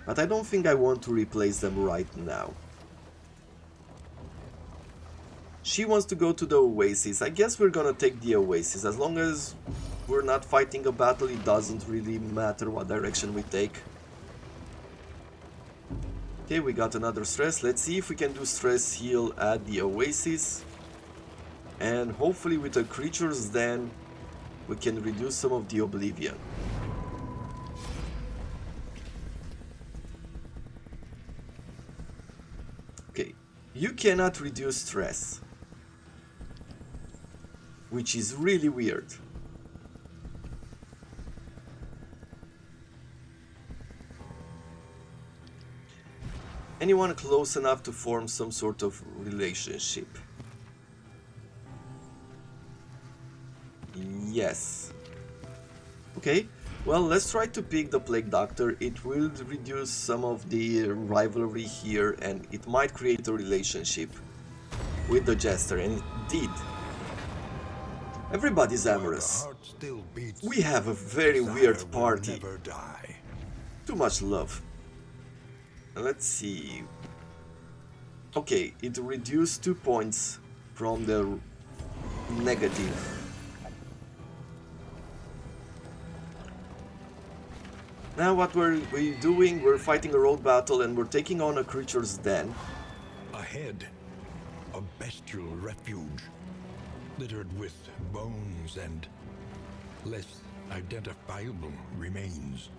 [SPEAKER 1] But I don't think I want to replace them right now. She wants to go to the Oasis. I guess we're gonna take the Oasis. As long as we're not fighting a battle, it doesn't really matter what direction we take. Okay, we got another stress. Let's see if we can do stress heal at the Oasis. And hopefully with the creatures then we can reduce some of the Oblivion. Okay, you cannot reduce stress, which is really weird. Anyone close enough to form some sort of relationship? Yes. Okay, well, let's try to pick the Plague Doctor. It will reduce some of the rivalry here and it might create a relationship with the Jester, and it did. Everybody's amorous. We have a very weird party. Too much love. Let's see. Okay, it reduced 2 points from the negative. Now what we're doing, we're fighting a road battle and we're taking on a creature's den.
[SPEAKER 2] Ahead, a bestial refuge, littered with bones and less identifiable remains.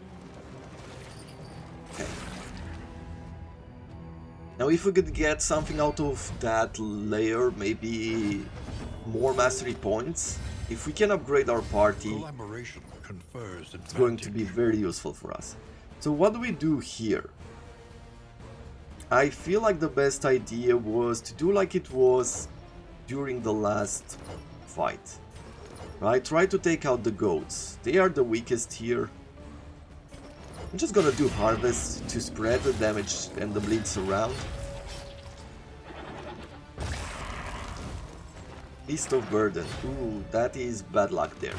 [SPEAKER 1] Okay. Now if we could get something out of that layer, maybe more mastery points, if we can upgrade our party, it's going to be very useful for us. So what do we do here? I feel like the best idea was to do like it was during the last fight. Right? Try to take out the goats. They are the weakest here. I'm just gonna do harvest to spread the damage and the bleeds around. Beast of Burden. Ooh, that is bad luck there.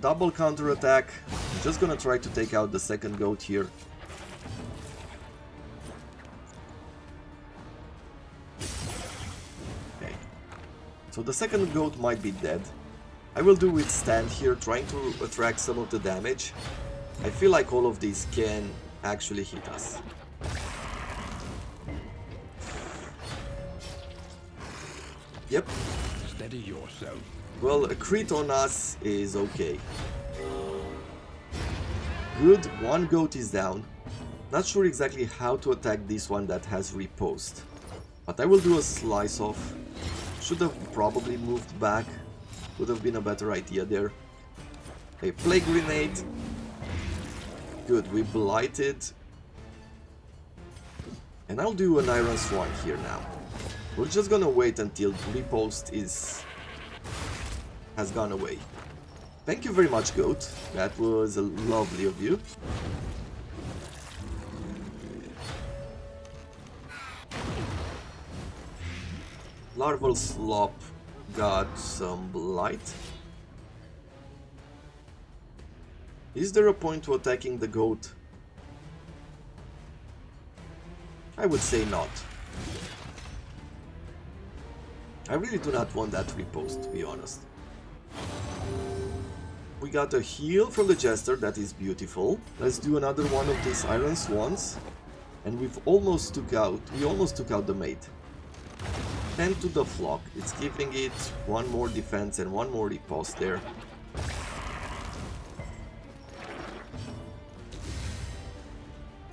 [SPEAKER 1] Double counter attack. I'm just gonna try to take out the second goat here. Okay. So the second goat might be dead. I will do withstand here, trying to attract some of the damage. I feel like all of these can actually hit us. Yep.
[SPEAKER 2] Steady yourself.
[SPEAKER 1] Well, a crit on us is okay. Good, one goat is down. Not sure exactly how to attack this one that has riposte. But I will do a slice off. Should have probably moved back. Would have been a better idea there. A plague grenade. Good, we blighted. And I'll do an iron swan here now. We're just gonna wait until riposte has gone away. Thank you very much, goat. That was lovely of you. Larval Slop got some blight. Is there a point to attacking the goat? I would say not. I really do not want that riposte, to be honest. We got a heal from the Jester, that is beautiful. Let's do another one of these Iron Swans. And we almost took out the maid. 10 to the flock. It's giving it one more defense and one more riposte there.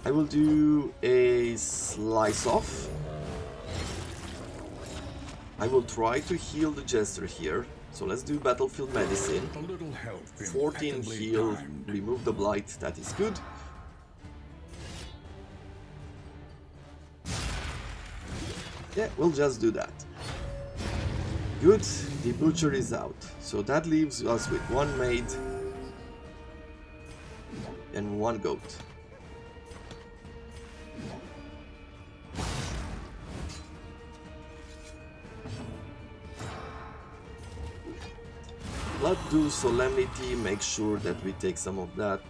[SPEAKER 1] I will do a slice off. I will try to heal the Jester here. So let's do Battlefield Medicine. 14 heal, remove the blight, that is good. Yeah, we'll just do that. Good, the butcher is out. So that leaves us with one maid and one goat. Blood Dew Solemnity, make sure that we take some of that.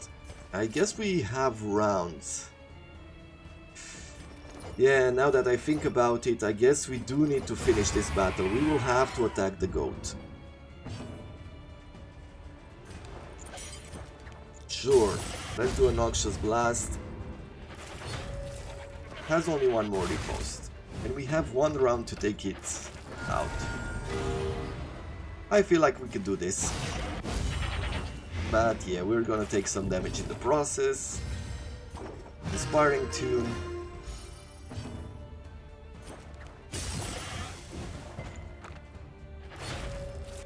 [SPEAKER 1] I guess we have rounds. Yeah, now that I think about it, I guess we do need to finish this battle. We will have to attack the goat. Sure, let's do a Noxious Blast. Has only one more riposte. And we have one round to take it out. I feel like we could do this. But yeah, we're gonna take some damage in the process. Inspiring Tune.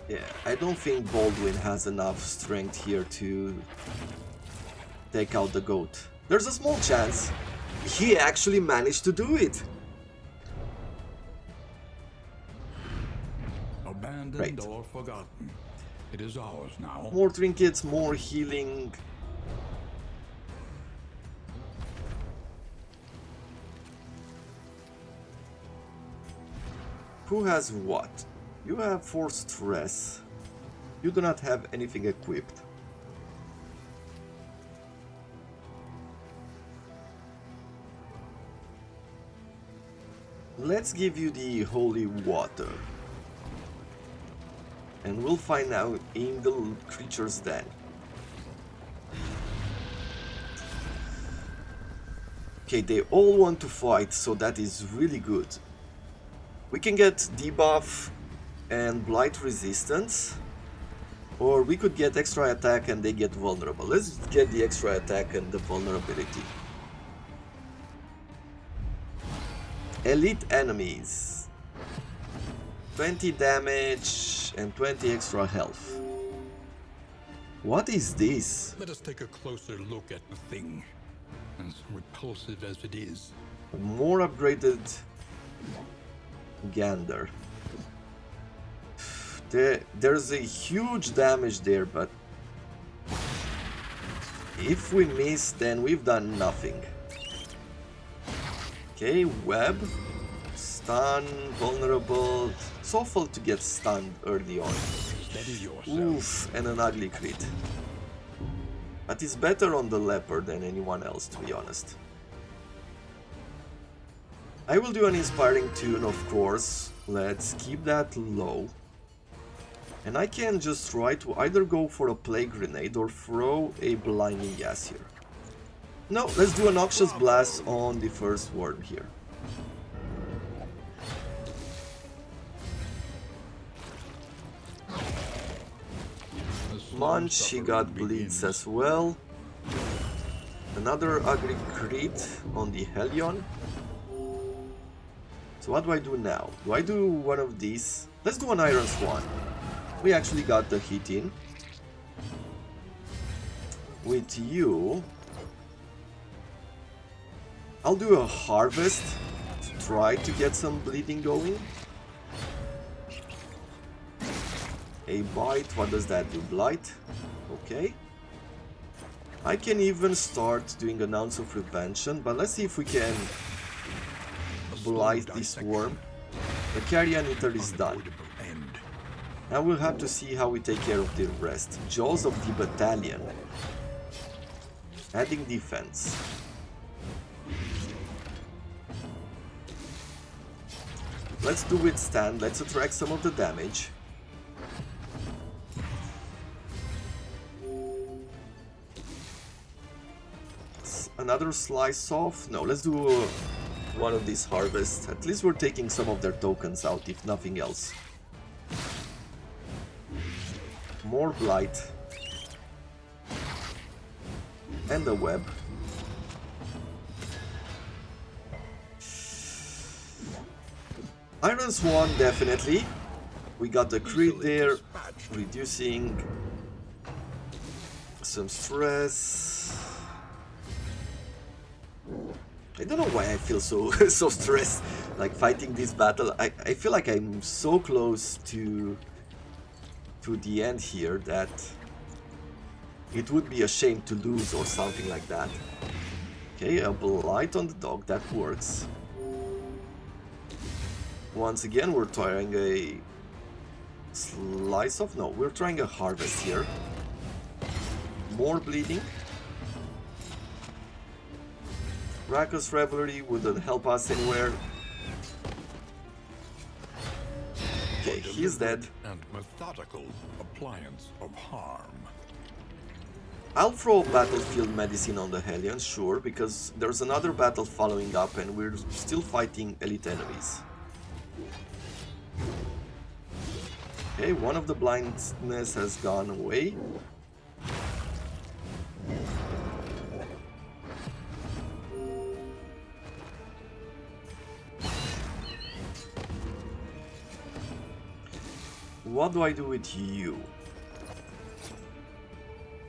[SPEAKER 1] Yeah, I don't think Baldwin has enough strength here to take out the goat. There's a small chance. He actually managed to do it.
[SPEAKER 2] Abandoned or forgotten. It is ours now.
[SPEAKER 1] More trinkets, more healing. Who has what? You have 4 stress. You do not have anything equipped. Let's give you the holy water. And we'll find out in the creature's den. Okay, they all want to fight, so that is really good. We can get debuff and blight resistance, or we could get extra attack and they get vulnerable. Let's get the extra attack and the vulnerability. Elite enemies. 20 damage and 20 extra health. What is this?
[SPEAKER 2] Let us take a closer look at the thing, as repulsive as it is.
[SPEAKER 1] A more upgraded Gander. There's a huge damage there, but if we miss, then we've done nothing. Okay, web, stun, vulnerable. It's awful to get stunned early on.
[SPEAKER 2] Steady yourself.
[SPEAKER 1] Oof, and an ugly crit. But it's better on the leopard than anyone else, to be honest. I will do an inspiring tune, of course. Let's keep that low. And I can just try to either go for a plague grenade or throw a blinding gas here. No, let's do a noxious blast on the first worm here. Munch, he got bleeds as well. Another ugly crit on the Hellion. So what do I do now? Do I do one of these? Let's do an Iron Swan. We actually got the hit in. With you, I'll do a Harvest to try to get some bleeding going. A bite, what does that do? Blight? Okay. I can even start doing an ounce of prevention, but let's see if we can blight this worm. The Carrion Eater is done. Now we'll have to see how we take care of the rest. Jaws of the Battalion. Adding defense. Let's do withstand, let's attract some of the damage. Another slice off? No, let's do one of these harvests. At least we're taking some of their tokens out, if nothing else. More blight. And a web. Iron Swan, definitely. We got the crit there, reducing some stress. I don't know why I feel so so stressed, like fighting this battle. I feel like I'm so close to the end here that it would be a shame to lose or something like that. Okay, a blight on the dog, that works. Once again, we're trying a slice of... No, we're trying a harvest here. More bleeding. Raucous Revelry wouldn't help us anywhere. Okay, he's dead.
[SPEAKER 2] And methodical appliance of harm.
[SPEAKER 1] I'll throw Battlefield Medicine on the Hellion, sure, because there's another battle following up and we're still fighting elite enemies. Okay, one of the blindness has gone away. What do I do with you?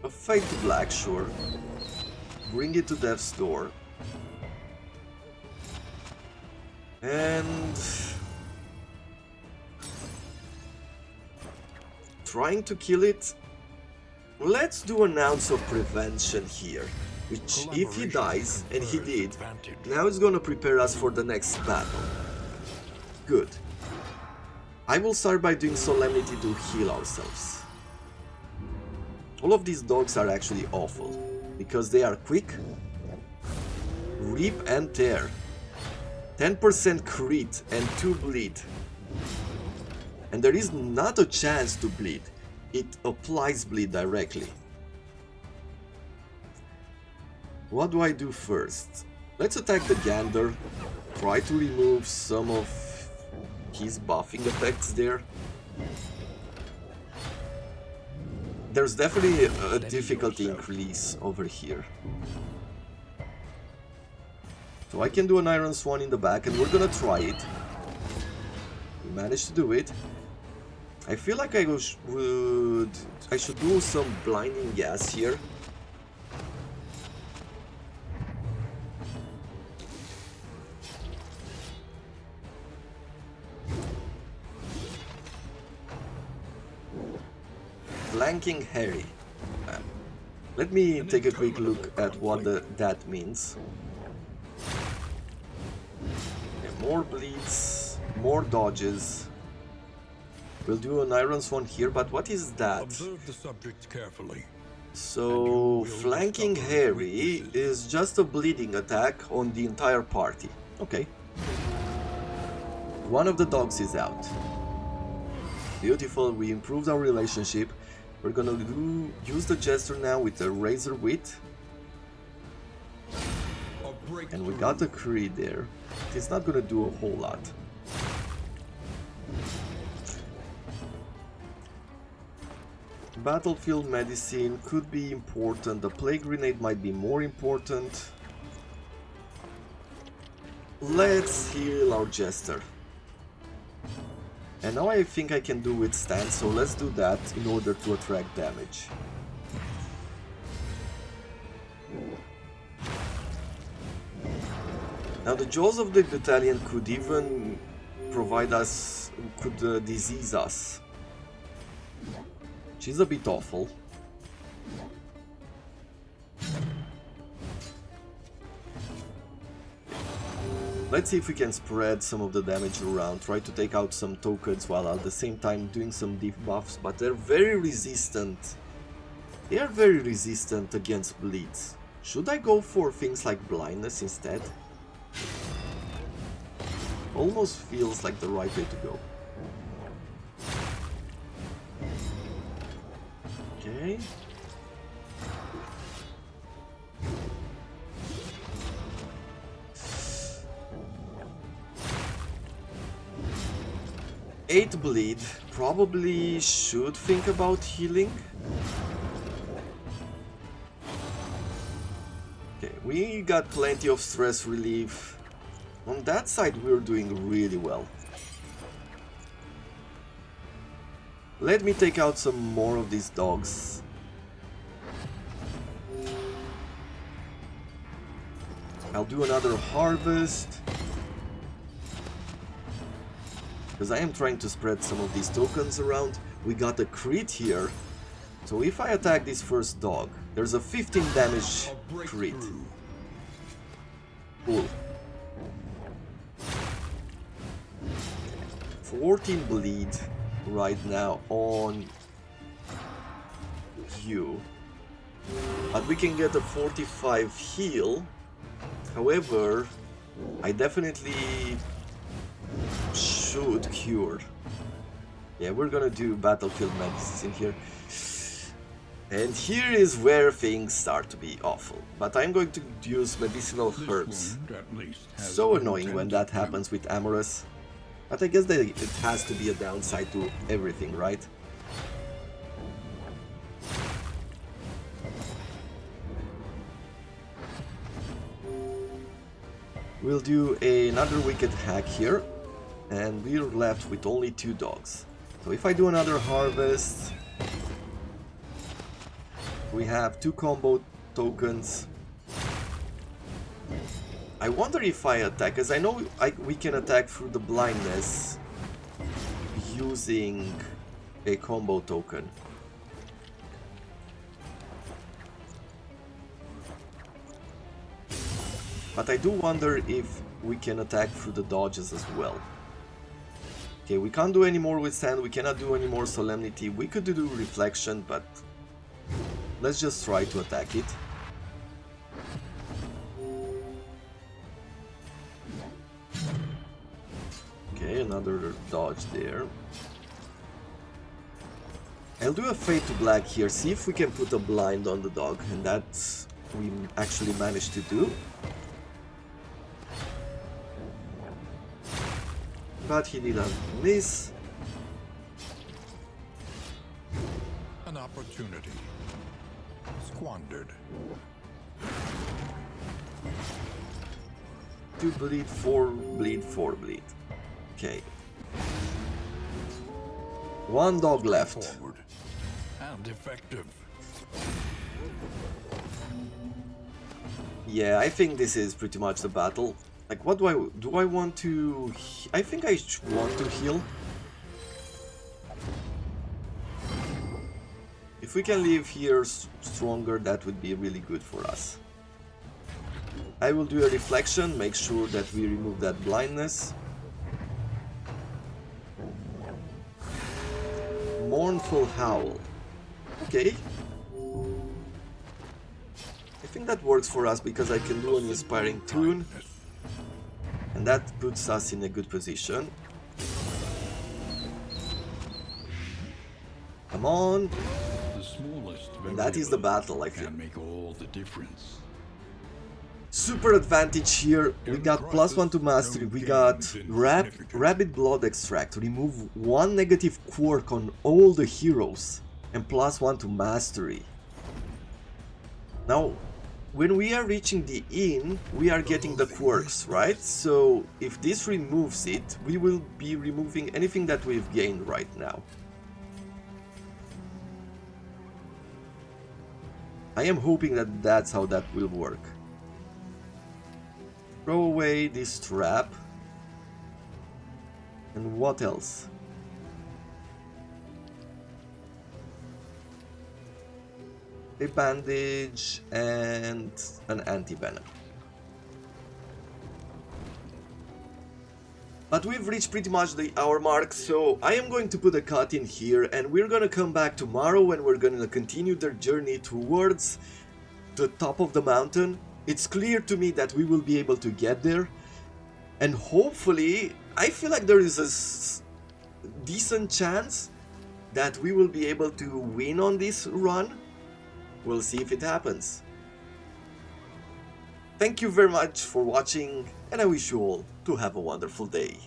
[SPEAKER 1] A Fade to Black, sure. Bring it to Death's Door. And... trying to kill it? Let's do an ounce of prevention here. Which, if he dies, and he did, now it's gonna prepare us for the next battle. Good. I will start by doing Solemnity to heal ourselves. All of these dogs are actually awful, because they are quick, rip and tear, 10% crit and 2 bleed. And there is not a chance to bleed, it applies bleed directly. What do I do first? Let's attack the Gander, try to remove some of his buffing effects there. There's definitely a difficulty increase over here. So I can do an Iron Swan in the back and we're gonna try it. We managed to do it. I feel like I should do some blinding gas here. Flanking Harry. Let me take a quick look at what that means. Yeah, more bleeds, more dodges. We'll do an Iron Swan here, but what is that?
[SPEAKER 2] Observe the subjects carefully.
[SPEAKER 1] So, flanking Harry is just a bleeding attack on the entire party. Okay. One of the dogs is out. Beautiful, we improved our relationship. We're gonna use the Jester now with the Razor Wit. And we got the Creed there. It's not gonna do a whole lot. Battlefield Medicine could be important. The Plague Grenade might be more important. Let's heal our Jester. And now I think I can do Withstand, so let's do that in order to attract damage. Now the Jaws of the Battalion could even provide us, could disease us. Which is a bit awful. Let's see if we can spread some of the damage around, try to take out some tokens while at the same time doing some debuffs, but they're very resistant. They are very resistant against bleeds. Should I go for things like blindness instead? Almost feels like the right way to go. Okay. Eight bleed. Probably should think about healing. Okay, we got plenty of stress relief. On that side, we're doing really well. Let me take out some more of these dogs. I'll do another harvest. Because I am trying to spread some of these tokens around. We got a crit here. So if I attack this first dog, there's a 15 damage crit. Cool. 14 bleed right now on you. But we can get a 45 heal. However, I definitely should cure. Yeah, we're gonna do Battlefield Medicine here. And here is where things start to be awful. But I'm going to use medicinal herbs. So annoying when that happens with Amorous. But I guess that it has to be a downside to everything, right? We'll do another Wicked Hack here. And we're left with only 2 dogs. So if I do another harvest, we have 2 combo tokens. I wonder if I attack, because I know we can attack through the blindness using a combo token. But I do wonder if we can attack through the dodges as well. Okay, we can't do any more Withstand, we cannot do any more Solemnity. We could do Reflection, but let's just try to attack it. Okay, another dodge there. I'll do a Fade to Black here, see if we can put a blind on the dog, and that we actually managed to do. But he didn't miss.
[SPEAKER 2] An opportunity squandered.
[SPEAKER 1] 2 bleed, 4 bleed, 4 bleed. Okay. One dog left.
[SPEAKER 2] Forward and effective.
[SPEAKER 1] Yeah, I think this is pretty much the battle. Like, what do I want to... I think I want to heal. If we can leave here stronger, that would be really good for us. I will do a reflection, make sure that we remove that blindness. Mournful Howl. Okay. I think that works for us because I can do an inspiring tune. And that puts us in a good position. Come on.
[SPEAKER 2] The smallest
[SPEAKER 1] And that is the battle, I
[SPEAKER 2] can
[SPEAKER 1] think.
[SPEAKER 2] make all the difference.
[SPEAKER 1] Super advantage here. We got +1 to mastery. We got Rabid Blood Extract. Remove 1 negative quirk on all the heroes. And +1 to mastery. Now, when we are reaching the inn, we are getting the quirks, right? So, if this removes it, we will be removing anything that we've gained right now. I am hoping that that's how that will work. Throw away this trap. And what else? A bandage and an anti-venom. But we've reached pretty much the hour mark, so I am going to put a cut in here and we're gonna come back tomorrow and we're gonna continue their journey towards the top of the mountain. It's clear to me that we will be able to get there, and hopefully I feel like there is a decent chance that we will be able to win on this run. We'll see if it happens. Thank you very much for watching, and I wish you all to have a wonderful day.